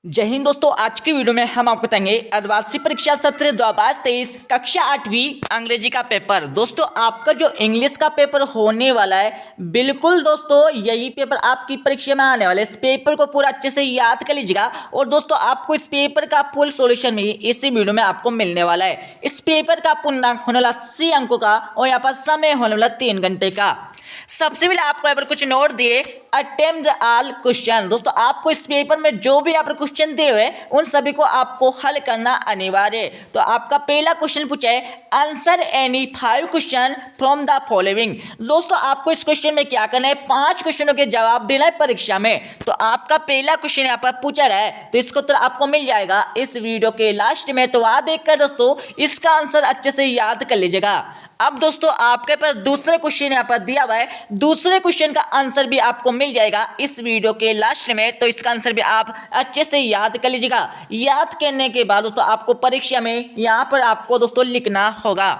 जय हिंद दोस्तों। आज की वीडियो में हम आपको बताएंगे अर्धवार्षिक परीक्षा सत्र 2022 कक्षा 8वीं अंग्रेजी का पेपर। दोस्तों आपका जो इंग्लिश का पेपर होने वाला है, बिल्कुल दोस्तों यही पेपर आपकी परीक्षा में आने वाला है। इस पेपर को पूरा अच्छे से याद कर लीजिएगा और दोस्तों आपको इस पेपर का फुल सॉल्यूशन भी इसी वीडियो में आपको मिलने वाला है। इस पेपर का पूर्णांक होने वाला 80 अंकों का और यहाँ पर समय होने वाला 3 घंटे का। सबसे पहले आपको यहाँ पर कुछ नोट दिए, अटेम्प्ट ऑल क्वेश्चन। दोस्तों आपको इस पेपर में जो भी यहाँ पर क्वेश्चन दिए हुए उन सभी को आपको हल करना अनिवार्य है। तो आपका पहला क्वेश्चन पूछा है, answer any 5 question from the following. दोस्तों आपको इस क्वेश्चन में क्या करना है, 5 क्वेश्चनों के जवाब देना है परीक्षा में। तो आपका पहला क्वेश्चन यहाँ पर पूछा गया है, तो इसका उत्तर आपको मिल जाएगा इस वीडियो के लास्ट में। तो वहां देखकर दोस्तों इसका आंसर अच्छे से याद कर लीजिएगा। अब दोस्तों आपके पास दूसरे क्वेश्चन यहाँ पर दिया हुआ है, दूसरे क्वेश्चन का आंसर भी आपको मिल जाएगा इस वीडियो के लास्ट में। तो इसका आंसर भी आप अच्छे से याद कर लीजिएगा। याद करने के बाद दोस्तों आपको परीक्षा में यहाँ पर आपको दोस्तों लिखना होगा।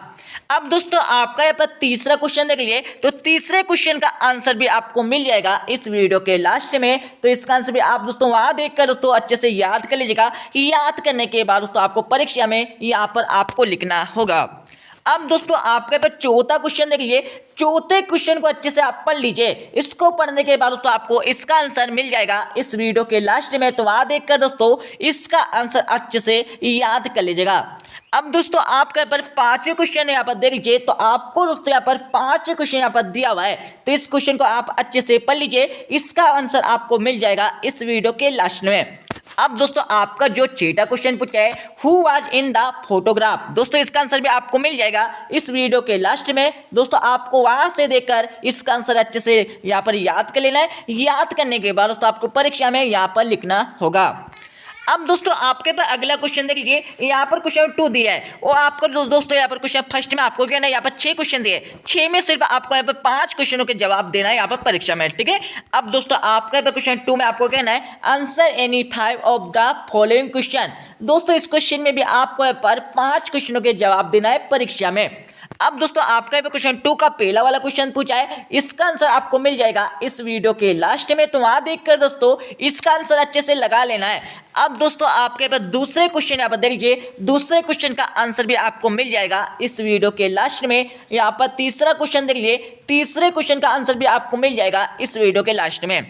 अब दोस्तों आपका यहाँ पर तीसरा क्वेश्चन देख लीजिए, तो तीसरे क्वेश्चन का आंसर भी आपको मिल जाएगा इस वीडियो के लास्ट में। तो इसका आंसर भी आप दोस्तों वहां देखकर दोस्तों अच्छे से याद कर लीजिएगा। याद करने के बाद दोस्तों आपको परीक्षा में यहाँ पर आपको लिखना होगा। अब दोस्तों आपके पर चौथा क्वेश्चन देख लीजिए, चौथे क्वेश्चन को अच्छे से आप पढ़ लीजिए। इसको पढ़ने के बाद दोस्तों आपको इसका आंसर मिल जाएगा इस वीडियो के लास्ट में। तो वहां देखकर दोस्तों इसका आंसर अच्छे से याद कर लीजिएगा। अब दोस्तों आपके पर 5वें क्वेश्चन यहाँ पर देख लीजिए, तो आपको दोस्तों यहाँ पर 5वें क्वेश्चन यहाँ पर दिया हुआ है, तो इस क्वेश्चन को आप अच्छे से पढ़ लीजिए। इसका आंसर आपको मिल जाएगा इस वीडियो के लास्ट में। अब दोस्तों आपका जो छठा क्वेश्चन पूछा है, who was in the photograph. दोस्तों इसका आंसर भी आपको मिल जाएगा इस वीडियो के लास्ट में। दोस्तों आपको वहां से देखकर इसका आंसर अच्छे से यहाँ पर याद कर लेना है। याद करने के बाद दोस्तों आपको परीक्षा में यहाँ पर लिखना होगा। अब दोस्तों आपके पास अगला क्वेश्चन देख लीजिए, यहाँ पर क्वेश्चन 2 दिया है और आपको दोस्तों यहाँ पर क्वेश्चन फर्स्ट में आपको क्या ना यहाँ पर 6 क्वेश्चन दिए, 6 में सिर्फ आपको यहाँ पर 5 क्वेश्चनों के जवाब देना है यहाँ पर परीक्षा में, ठीक है। अब दोस्तों आपका यहाँ पर क्वेश्चन 2 में आपको कहना है, answer any 5 of the following question. दोस्तों इस क्वेश्चन में भी आपको यहाँ पर 5 क्वेश्चनों के जवाब देना है परीक्षा में। अब दोस्तों आपका क्वेश्चन 2 का पहला वाला क्वेश्चन पूछा है, इसका आंसर आपको मिल जाएगा इस वीडियो के लास्ट में। तो वहां देखकर दोस्तों इसका आंसर अच्छे से लगा लेना है। अब दोस्तों आपके पास दूसरे क्वेश्चन यहाँ पर देख लीजिए, दूसरे क्वेश्चन का आंसर भी आपको मिल जाएगा इस वीडियो के लास्ट में। यहाँ पर तीसरा क्वेश्चन देख लीजिए, तीसरे क्वेश्चन का आंसर भी आपको मिल जाएगा इस वीडियो के लास्ट में।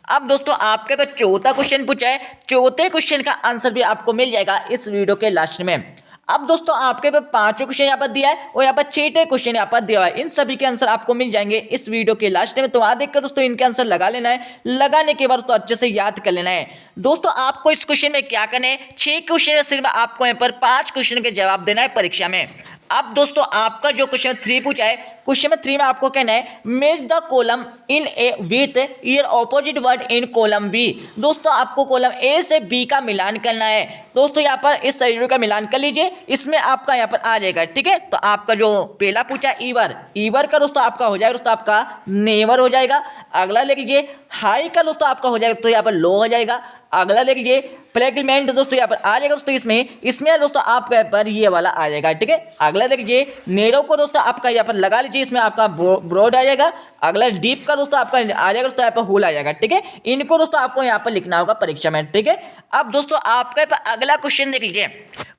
अब दोस्तों आपके पास चौथा क्वेश्चन पूछा है, चौथे क्वेश्चन का आंसर भी आपको मिल जाएगा इस वीडियो के लास्ट में। अब दोस्तों आपके पास 5वें क्वेश्चन यहाँ पर दिया है और यहाँ पर 6ठे क्वेश्चन यहाँ पर दिया हुआ है। इन सभी के आंसर आपको मिल जाएंगे इस वीडियो के लास्ट में। तो वहां देखकर दोस्तों इनके आंसर लगा लेना है। लगाने के बाद तो अच्छे से याद कर लेना है। दोस्तों आपको इस क्वेश्चन में क्या करना है, 6 क्वेश्चन सिर्फ आपको यहाँ पर 5 क्वेश्चन के जवाब देना है परीक्षा में। अब दोस्तों आपका जो क्वेश्चन 3 पूछा है, क्वेश्चन में 3 में आपको कहना है, match the column in A with their opposite word in column B. दोस्तों आपको कॉलम ए से बी का मिलान करना है। दोस्तों यहाँ पर इस शरीरों का मिलान कर लीजिए, इसमें आपका यहाँ पर आ जाएगा, ठीक है। तो आपका जो पहला पूछा ईवर, ईवर का दोस्तों आपका हो जाएगा दोस्तों आपका नेवर हो जाएगा। अगला लिख लीजिए हाई का दोस्तों आपका हो जाएगा तो यहाँ पर लो हो जाएगा। अगला देख लीजिए फ्लैगमेंट दोस्तों यहाँ पर आ जाएगा दोस्तों, इसमें दोस्तों आपका यहाँ पर ये वाला आ जाएगा, ठीक है। अगला देख लीजिए नेरो को दोस्तों आपका यहाँ पर लगा लीजिए, इसमें आपका ब्रॉड आ जाएगा। अगला डीप का दोस्तों आपका आ जाएगा दोस्तों यहाँ पर होल आ जाएगा, ठीक है। इनको दोस्तों आपको यहाँ पर लिखना होगा परीक्षा में, ठीक है। अब दोस्तों आपका यहाँ पर अगला क्वेश्चन देख लीजिए,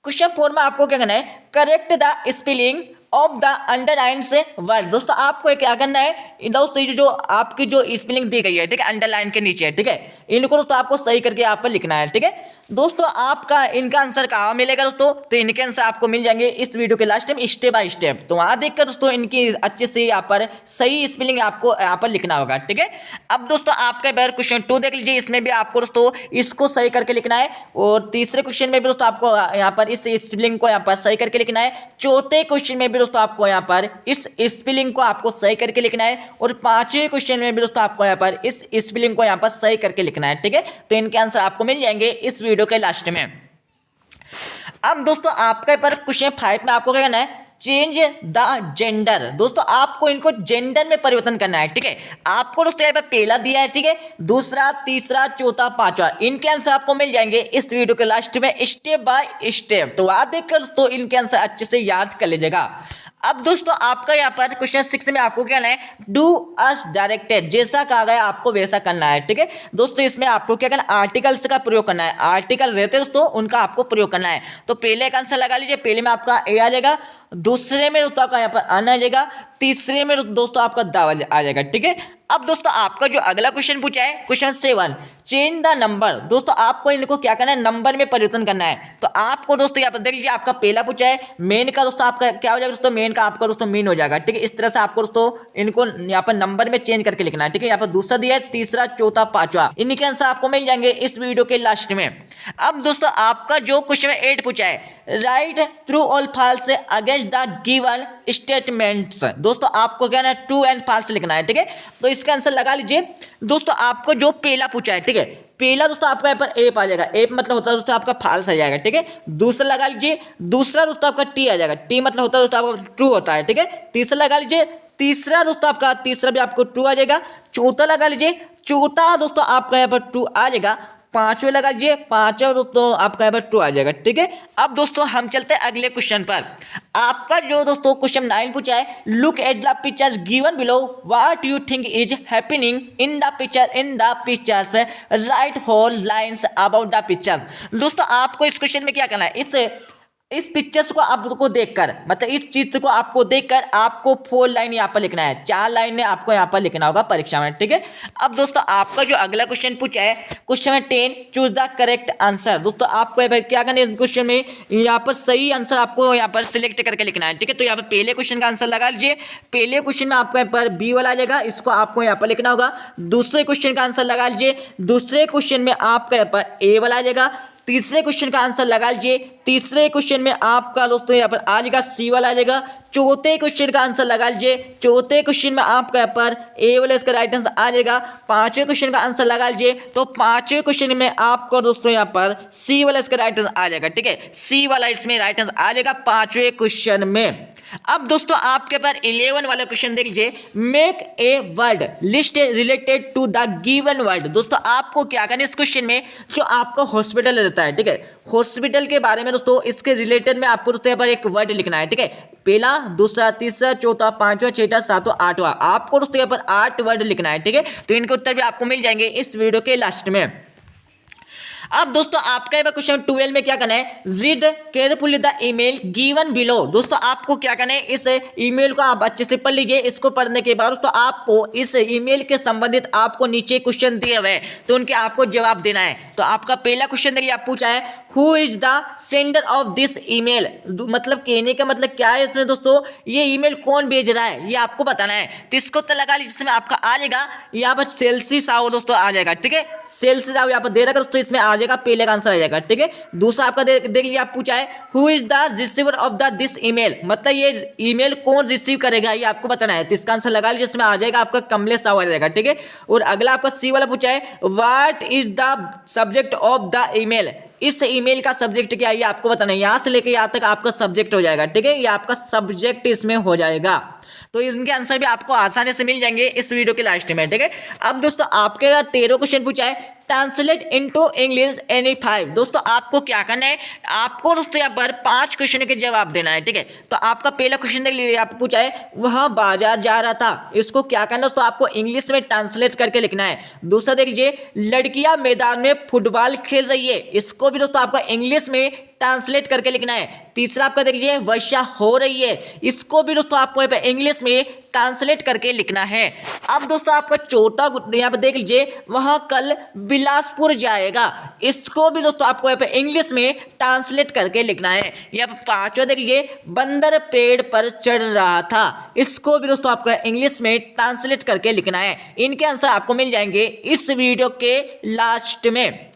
क्वेश्चन 4 में आपको क्या करना है, correct the spelling of the underline से वर्ड। दोस्तों आपको क्या करना है, दोस्तों ये जो आपकी जो स्पेलिंग दी गई है, ठीक है, अंडरलाइन के नीचे है, ठीक है, इनको दोस्तों आपको सही करके यहाँ पर लिखना है, ठीक है। दोस्तों आपका इनका आंसर कहाँ मिलेगा दोस्तों, तो इनके आंसर आपको मिल जाएंगे इस वीडियो के लास्ट में स्टेप बाय स्टेप। तो वहां देखकर दोस्तों इनकी अच्छे से यहाँ पर सही स्पेलिंग आपको यहाँ पर लिखना होगा, ठीक है। अब दोस्तों आपका बार क्वेश्चन 2 देख लीजिए, इसमें भी आपको दोस्तों इसको सही करके लिखना है और तीसरे क्वेश्चन में भी दोस्तों आपको यहाँ पर इस स्पेलिंग को यहाँ पर सही करके लिखना है। चौथे क्वेश्चन में भी दोस्तों आपको यहाँ पर इस स्पेलिंग को आपको सही करके लिखना है और 5वें क्वेश्चन में भी दोस्तों आपको यहाँ पर इस स्पेलिंग को यहाँ पर सही करके लिखना है, ठीक है। तो इनके आंसर आपको मिल जाएंगे इस वीडियो के लास्ट में। अब दोस्तों आपके पर क्वेश्चन 5 में आपको क्या करना है, चेंज द जेंडर। दोस्तों आपको इनको जेंडर में परिवर्तन करना है, ठीक है। आपको दोस्तों यहाँ पर पहला दिया है, ठीक है, दूसरा, तीसरा, चौथा, 5वां, इनके आंसर आपको मिल जाएंगे इस वीडियो के लास्ट में स्टेप बाय स्टेप। तो आप देखकर दोस्तों इनके आंसर अच्छे से याद कर लीजिएगा। अब दोस्तों आपका यहाँ पर क्वेश्चन 6 में आपको क्या करना है, डू अस डायरेक्टेड, जैसा कहा गया आपको वैसा करना है। ठीक है दोस्तों, इसमें आपको क्या करना है, आर्टिकल्स का प्रयोग करना है। आर्टिकल रहते हैं दोस्तों, उनका आपको प्रयोग करना है। तो पहले का आंसर लगा लीजिए, पहले में आपका ए आ जाएगा, दूसरे में दोस्तों आपका यहाँ पर अन आ जाएगा, तीसरे में दोस्तों आपका दावा आ जाएगा। ठीक है, अब दोस्तों आपका जो अगला क्वेश्चन पूछा है क्वेश्चन 7, चेंज द नंबर। दोस्तों आपको इनको क्या करना है, नंबर में परिवर्तन करना है। तो आपको दोस्तों यहाँ पर देख लीजिए, आपका पहला पूछा है मेन का, दोस्तों आपका क्या हो जाएगा दोस्तों, मेन का आपका दोस्तों मीन हो जाएगा। ठीक है, इस तरह से आपको दोस्तों इनको यहाँ पर नंबर में चेंज करके लिखना है। ठीक है, यहाँ पर दूसरा दिया है, तीसरा, चौथा, पांचवा, इनके आंसर आपको मिल जाएंगे इस वीडियो के लास्ट में। अब दोस्तों आपका जो क्वेश्चन 8 पूछा है, राइट ट्रू और false against the given statements. दोस्तों आपको क्या है, ट्रू एंड फॉल्स लिखना है। ठीक है, तो इसका आंसर लगा लीजिए। दोस्तों आपको जो पहला पूछा है, ठीक है, पहला दोस्तों आपका यहाँ पर एप आ जाएगा, एप मतलब होता है दोस्तों आपका फॉल्स आ जाएगा। ठीक है, दूसरा लगा लीजिए, दूसरा दोस्तों आपका टी आ जाएगा, टी मतलब होता है दोस्तों आपका ट्रू होता है। ठीक है, तीसरा लगा लीजिए, तीसरा दोस्तों आपका, तीसरा भी आपको ट्रू आ जाएगा। चौथा लगा लीजिए, चौथा दोस्तों आपका यहाँ पर ट्रू आ जाएगा। पांचवें लगा लीजिए, पांचवा दोस्तों आपका यहाँ पर ट्रू आ जाएगा। ठीक है, अब दोस्तों हम चलते हैं अगले क्वेश्चन पर। आपका जो दोस्तों क्वेश्चन 9 पूछा है, look at the pictures given below, what you think is happening in the pictures, right 4 lines about the pictures. दोस्तों आपको इस क्वेश्चन में क्या करना है, इस पिक्चर्स को आपको देखकर, मतलब इस चित्र को आपको देखकर आपको 4 लाइन यहाँ पर लिखना है, 4 लाइन आपको यहाँ पर लिखना होगा परीक्षा में। ठीक है, अब दोस्तों आपका जो अगला क्वेश्चन पूछा है question 10, choose the correct answer. दोस्तों आपको क्या करना है, इस क्वेश्चन में यहाँ पर सही आंसर आपको यहाँ पर सिलेक्ट करके लिखना है। ठीक है, तो यहाँ पर पहले क्वेश्चन का आंसर लगा लीजिए, पहले क्वेश्चन में आपको यहाँ पर बी वाला आ जाएगा, इसको आपको यहाँ पर लिखना होगा। दूसरे क्वेश्चन का आंसर लगा लीजिए, दूसरे क्वेश्चन में आपका यहाँ पर ए वाला आ जाएगा। तीसरे क्वेश्चन का आंसर लगा लीजिए, तीसरे क्वेश्चन में आपका दोस्तों यहाँ पर आ जाएगा, सी वाला आ जाएगा। चौथे क्वेश्चन का आंसर लगा लीजिए, चौथे क्वेश्चन में आपका यहाँ पर ए वाला इसका राइट आंसर आ जाएगा। पांचवें क्वेश्चन का आंसर लगा लीजिए, तो पांचवें क्वेश्चन में आपको दोस्तों यहाँ पर सी वाला इसका राइट आंसर आ जाएगा। ठीक है, सी वाला इसमें राइट आंसर आ जाएगा पांचवें क्वेश्चन में। अब दोस्तों आपके पास 11 वाला क्वेश्चन देख लीजिए, make a word list related to the given word. दोस्तों आपको क्या करना है इस क्वेश्चन में, जो आपका हॉस्पिटल रहता है, ठीक है, हॉस्पिटल के बारे में दोस्तों इसके रिलेटेड में आपको दोस्तों यहाँ पर एक वर्ड लिखना है। ठीक है, पहला, दूसरा, तीसरा, चौथा, पांचवा, छठा, सातवां, आठवां, आपको दोस्तों यहाँ पर 8 वर्ड लिखना है। ठीक है, तो इनके उत्तर भी आपको मिल जाएंगे इस वीडियो के लास्ट में। अब दोस्तों आपका क्वेश्चन 12 में क्या करना है, read carefully the email given below. दोस्तों आपको क्या करना है, इस ईमेल को आप अच्छे से पढ़ लीजिए। इसको पढ़ने के बाद दोस्तों आपको इस ईमेल के संबंधित आपको नीचे क्वेश्चन दिए हुए हैं, तो उनके आपको जवाब देना है। तो आपका पहला क्वेश्चन देखिए, आप पूछा है who is the sender of this email. मतलब कहने का मतलब क्या है इसमें दोस्तों, ये ईमेल कौन भेज रहा है, ये आपको बताना है। तो इसको तो लगा लीजिए, जिसमें आपका आ जाएगा यहाँ पर सेल्सी साहू दोस्तों आ जाएगा। ठीक है, सेल्सी साहू यहाँ पर दे रखा दोस्तों, इसमें आ जाएगा, पहले का आंसर आ जाएगा। ठीक है, दूसरा आपका देख लीजिए, आप पूछा है who is the receiver of the this email, मतलब ये ईमेल कौन रिसीव करेगा, ये आपको बताना है। तो इसका आंसर लगा लीजिए, इसमें आ जाएगा आपका कमलेश साहू आ जाएगा। ठीक है, और अगला आपका सी वाला पूछा है what is the subject of the email, इस ईमेल का सब्जेक्ट क्या है ये आपको बताना है। यहां से लेकर यहां तक आपका सब्जेक्ट हो जाएगा। ठीक है, ये आपका सब्जेक्ट इसमें हो जाएगा। तो इनके आंसर भी आपको आसानी से मिल जाएंगे इस वीडियो के लास्ट में। ठीक है, अब दोस्तों आपके 13 क्वेश्चन पूछा है, ट्रांसलेट इनटू इंग्लिश एनी 5। दोस्तों आपको क्या करना है, आपको दोस्तों यहाँ पर 5 क्वेश्चन के जवाब देना है। ठीक है, तो आपका पहला क्वेश्चन देख लीजिए, आपको पूछा है वह बाजार जा रहा था, इसको क्या करना है दोस्तों, आपको इंग्लिश में ट्रांसलेट करके लिखना है। दूसरा देख लीजिए, लड़कियां मैदान में फुटबॉल खेल रही है, इसको भी दोस्तों आपका इंग्लिश में ट्रांसलेट करके लिखना है। तीसरा आपका देख लीजिए, वर्षा हो रही है, इसको भी दोस्तों आपको यहाँ पे इंग्लिश में ट्रांसलेट करके लिखना है। अब दोस्तों आपका चौथा यहाँ पे देख लीजिए, वह कल बिलासपुर जाएगा, इसको भी दोस्तों आपको यहाँ पे इंग्लिश में ट्रांसलेट करके लिखना है। यहाँ पे पांचवा देख लीजिए, बंदर पेड़ पर चढ़ रहा था, इसको भी दोस्तों आपको इंग्लिश में ट्रांसलेट करके लिखना है। इनके आंसर आपको मिल जाएंगे इस वीडियो के लास्ट में।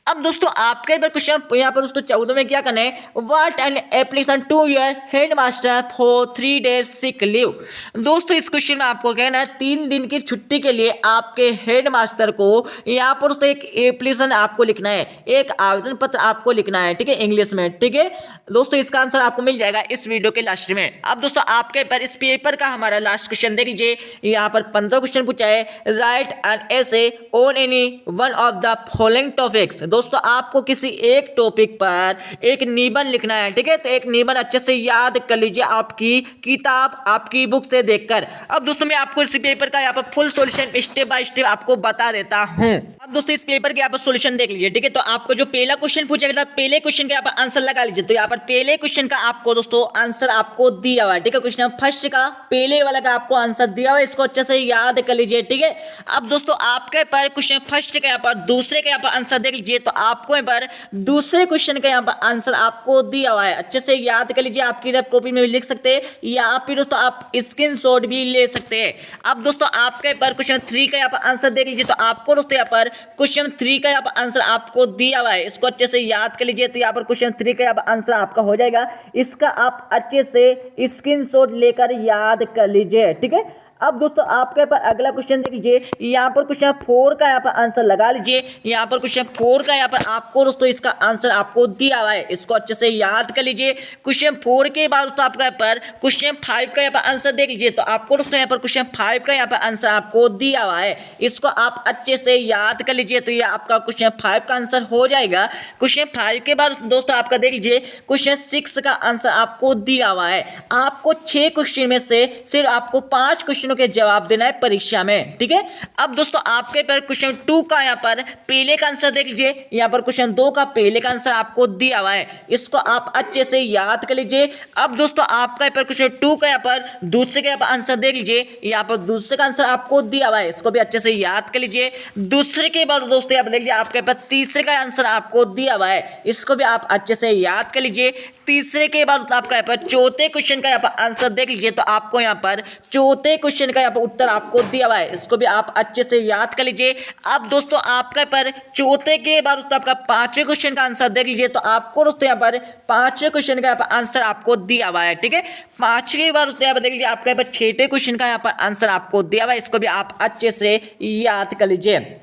अब दोस्तों आपके क्वेश्चन यहाँ पर दोस्तों 14 में क्या करना है, what an application to your headmaster for 3 days sick leave. दोस्तों इस क्वेश्चन में आपको कहना है 3 दिन की छुट्टी के लिए आपके हेडमास्टर को यहाँ पर दोस्तों एक एप्लीकेशन आपको लिखना है, एक आवेदन पत्र आपको लिखना है। ठीक है, इंग्लिश में। ठीक है दोस्तों, इसका आंसर आपको मिल जाएगा इस वीडियो के लास्ट में। अब दोस्तों आपके पर इस पेपर का हमारा लास्ट क्वेश्चन देख लीजिए, यहाँ पर 15 क्वेश्चन पूछा है, right an essay on any one of the following topics. दोस्तों आपको किसी एक टॉपिक पर एक निबंध लिखना है, ठीक है। तो एक निबंध अच्छे से याद कर लीजिए आपकी किताब, आपकी बुक से देखकर। अब दोस्तों मैं आपको इस पेपर का यहाँ पर full solution step by step आपको बता देता हूँ। अब दोस्तों इस पेपर के यहाँ पर सॉल्यूशन देख लीजिए, ठीक है। तो आपको जो पहला क्वेश्चन पूछा गया था, पहले क्वेश्चन का यहाँ पर आंसर लगा लीजिए। तो यहाँ पर पहले क्वेश्चन का आपको दोस्तों आंसर आपको दिया हुआ है, ठीक है। क्वेश्चन फर्स्ट का पहले वाला का आपको आंसर दिया हुआ है, इसको अच्छे से याद कर लीजिए, ठीक है। अब दोस्तों आपके पर क्वेश्चन फर्स्ट का यहाँ पर दूसरे का यहाँ पर आंसर देख लीजिए। तो आपको यहाँ पर दूसरे क्वेश्चन का यहाँ पर आंसर आपको दिया हुआ है, अच्छे से याद कर लीजिए। आपकी रफ कॉपी में भी लिख सकते हैं या फिर दोस्तों आप स्क्रीनशॉट भी ले सकते हैं। अब दोस्तों आपके पर क्वेश्चन 3 का यहाँ पर आंसर देख लीजिए। तो आपको दोस्तों यहाँ पर क्वेश्चन 3 का यहाँ पर आंसर आपको दिया हुआ है, इसको अच्छे से याद कर लीजिए। तो यहाँ पर क्वेश्चन 3 का यहाँ पर आंसर आपका हो जाएगा, इसका आप अच्छे से स्क्रीनशॉट लेकर याद कर लीजिए, ठीक है। अब दोस्तों आपके पर अगला क्वेश्चन देख लीजिए। यहाँ पर क्वेश्चन 4 का यहाँ पर आंसर लगा लीजिए। यहाँ पर क्वेश्चन 4 का यहाँ पर आपको दोस्तों इसका आंसर आपको दिया हुआ है, इसको अच्छे से याद कर लीजिए। क्वेश्चन 4 के बाद दोस्तों आपका यहाँ पर क्वेश्चन 5 का यहाँ पर आंसर देख लीजिए। तो आपको दोस्तों यहाँ पर क्वेश्चन 5 का यहाँ पर आंसर आपको दिया हुआ है, इसको आप अच्छे से याद कर लीजिए। तो ये आपका क्वेश्चन 5 का आंसर हो जाएगा। क्वेश्चन 5 के बाद दोस्तों आपका देख लीजिए क्वेश्चन 6 का आंसर आपको दिया हुआ है। आपको 6 क्वेश्चन में से सिर्फ आपको 5 क्वेश्चन के जवाब देना है परीक्षा में, ठीक है। अब दोस्तों आपके पर क्वेश्चन 2 का यहाँ पर पहले का आंसर देख लीजिए। यहाँ पर क्वेश्चन 2 का पहले का आंसर आपको दिया हुआ है, इसको आप अच्छे से याद कर लीजिए। अब दोस्तों आपका पर क्वेश्चन 2 का यहाँ पर दूसरे का यहाँ पर आंसर देख लीजिए। यहाँ पर दूसरे का आंसर आपको दिया हुआ है, इसको भी अच्छे से याद कर लीजिए। दूसरे के बाद दोस्तों यहाँ पर देख लीजिए आपके पास तीसरे का आंसर आपको दिया हुआ है, इसको भी आप अच्छे से याद कर लीजिए। तीसरे के बाद आपका यहाँ पर चौथे क्वेश्चन का यहाँ पर आंसर देख लीजिए। तो आपको यहाँ पर चौथे क्वेश्चन का यहाँ पर उत्तर आपको दिया हुआ है, इसको भी आप अच्छे से याद कर लीजिए। अब दोस्तों आपका पर चौथे के बाद दोस्तों आपका पांचवें क्वेश्चन का आंसर देख लीजिए। तो आपको दोस्तों यहाँ पर पांचवें क्वेश्चन का यहाँ पर आंसर आपको दिया हुआ है, ठीक है। पांचवें बार दोस्तों यहाँ पर देख लीजिए आपका यहाँ पर छठे क्वेश्चन का यहाँ पर आंसर आपको दिया हुआ है, इसको भी आप अच्छे से याद कर लीजिए।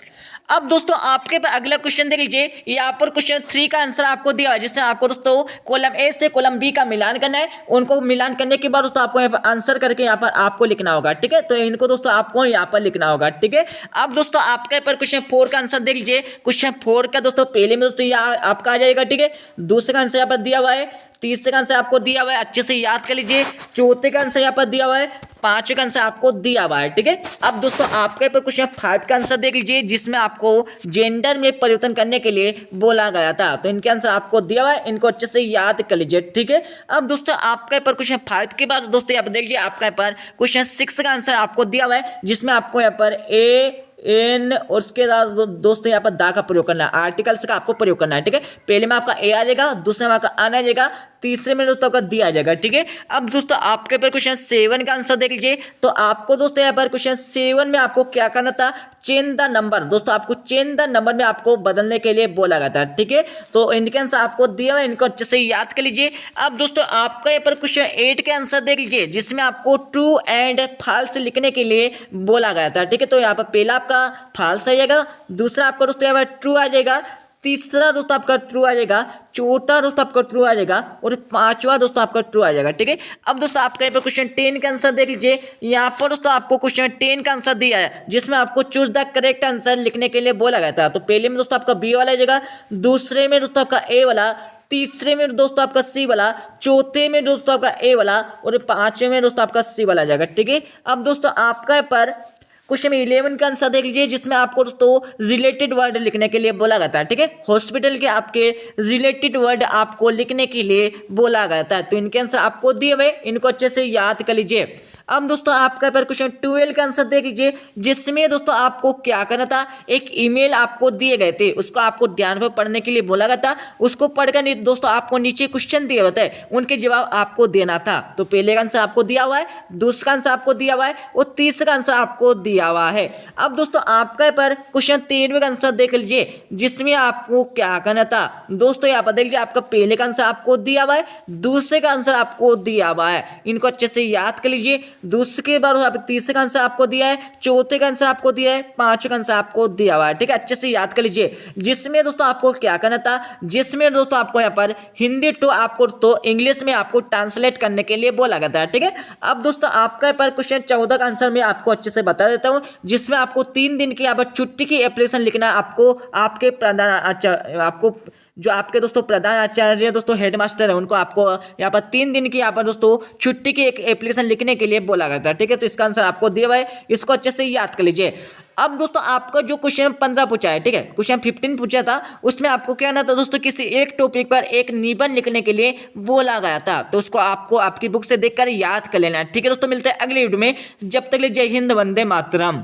अब दोस्तों आपके पास अगला क्वेश्चन देख लीजिए। यहाँ पर क्वेश्चन 3 का आंसर आपको दिया है, जिससे आपको दोस्तों कॉलम ए से कॉलम बी का मिलान करना है। उनको मिलान करने के बाद दोस्तों आपको यहाँ पर आंसर करके यहाँ पर आपको लिखना होगा, ठीक है। तो इनको दोस्तों आपको यहाँ पर लिखना होगा, ठीक है। अब दोस्तों आपके पर क्वेश्चन 4 का आंसर देख लीजिए। क्वेश्चन 4 का दोस्तों पहले में दोस्तों यहाँ आपका आ जाएगा, ठीक है। दूसरे का आंसर यहाँ पर दिया हुआ है, तीसरे का आंसर आपको दिया हुआ है, अच्छे से याद कर लीजिए। चौथे का आंसर यहाँ पर दिया हुआ है, पांचवें का आंसर आपको दिया हुआ है, ठीक है। अब दोस्तों आपके पर क्वेश्चन 5 का आंसर देख लीजिए, जिसमें आपको जेंडर में परिवर्तन करने के लिए बोला गया था। तो इनके आंसर आपको दिया हुआ है, इनको अच्छे से याद कर लीजिए, ठीक है। अब दोस्तों आपके पर क्वेश्चन 5 के बाद दोस्तों यहाँ पर देख लीजिए आपके पर क्वेश्चन 6 का आंसर आपको दिया हुआ है, जिसमें आपको यहाँ पर ए एन और उसके बाद दोस्तों यहाँ पर दा का प्रयोग करना है, आर्टिकल्स का आपको प्रयोग करना है, ठीक है। पहले में आपका ए आ जाएगा, दूसरे में आपका अन आ जाएगा, तीसरे में दोस्तों आपका दी आ जाएगा, ठीक है। अब दोस्तों आपके पर क्वेश्चन 7 का आंसर देख लीजिए। तो आपको दोस्तों यहाँ पर क्वेश्चन 7 में आपको क्या करना था, चेंज द नंबर। दोस्तों आपको चेंज द नंबर में आपको बदलने के लिए बोला गया था, ठीक है। तो इनके आंसर आपको दिया हुआ है, इनको अच्छे से याद कर लीजिए। अब दोस्तों आपका यहाँ पर क्वेश्चन 8 के आंसर देख लीजिए, जिसमें आपको ट्रू एंड फॉल्स लिखने के लिए बोला गया था, ठीक है। तो यहाँ पर पहला आपका फॉल्स आ जाएगा, दूसरा आपका दोस्तों यहाँ पर ट्रू आ जाएगा, तीसरा दोस्तों आपका ट्रू आ जाएगा, चौथा दोस्तों आपका ट्रू आ जाएगा और पांचवा दोस्तों आपका ट्रू आ जाएगा, ठीक है। अब दोस्तों आपका यहाँ पर क्वेश्चन 10 का आंसर देख लीजिए। यहाँ पर दोस्तों आपको क्वेश्चन 10 का आंसर दिया है, जिसमें आपको चूज द करेक्ट आंसर लिखने के लिए बोला गया था। तो पहले में दोस्तों आपका बी वाला आ जाएगा, दूसरे में दोस्तों आपका ए वाला, तीसरे में दोस्तों आपका सी वाला, चौथे में दोस्तों आपका ए वाला और पांचवें में दोस्तों आपका सी वाला आ जाएगा, ठीक है। अब दोस्तों आपका पर क्वेश्चन 11 का आंसर देख लीजिए, जिसमें आपको दोस्तों रिलेटेड वर्ड लिखने के लिए बोला गया था, ठीक है। हॉस्पिटल के आपके रिलेटेड वर्ड आपको लिखने के लिए बोला गया था। तो इनके आंसर आपको दिए हुए, इनको अच्छे से याद कर लीजिए। अब दोस्तों आपका पर क्वेश्चन 12 का आंसर देख लीजिए, जिसमें दोस्तों आपको क्या करना था, एक ईमेल आपको दिए गए थे, उसको आपको ध्यान में पढ़ने के लिए बोला गया था। उसको पढ़कर दोस्तों आपको नीचे क्वेश्चन दिए होते हैं, उनके जवाब आपको देना था। तो पहले का आंसर आपको दिया हुआ है, दूसरा आंसर आपको दिया हुआ है और तीसरा आंसर आपको दिया हुआ है। अब दोस्तों आपका पर क्वेश्चन 13 का आंसर देख लीजिए, जिसमें आपको क्या करना था। दोस्तों यहाँ पर देख लीजिए आपका पहले का आंसर आपको दिया हुआ है, दूसरे का आंसर आपको दिया हुआ है, इनको अच्छे से याद कर लीजिए। दूसरे के बाद तीसरे का आंसर आपको दिया है, चौथे का आंसर आपको दिया है, पांचवें का आंसर आपको दिया हुआ है, ठीक है। अच्छे से याद कर लीजिए। जिसमें दोस्तों आपको क्या करना था, जिसमें दोस्तों आपको यहाँ पर हिंदी टू आपको तो इंग्लिश में आपको ट्रांसलेट करने के लिए बोला गया था, ठीक है। अब दोस्तों आपका पर क्वेश्चन 14 का आंसर मैं आपको अच्छे से बता देता जाता हूँ, जिसमें आपको 3 दिन की यहाँ पर छुट्टी की एप्लीकेशन लिखना है। आपको आपके प्रधान आचार्य, आपको जो आपके दोस्तों प्रधान आचार्य दोस्तों हेडमास्टर है, उनको आपको यहाँ पर 3 दिन की यहाँ पर दोस्तों छुट्टी की एक एप्लीकेशन लिखने के लिए बोला गया था। ठीक है, तो इसका आंसर आपको दिया हुआ है, इसको अच्छे से याद कर लीजिए। अब दोस्तों आपका जो क्वेश्चन 15 पूछा है, ठीक है, क्वेश्चन 15 पूछा था, उसमें आपको क्या ना था दोस्तों, किसी एक टॉपिक पर एक निबंध लिखने के लिए बोला गया था। तो उसको आपको आपकी बुक से देखकर याद कर लेना है। ठीक है दोस्तों, मिलते हैं अगले वीडियो में। जब तक ले जय हिंद, वंदे मातरम।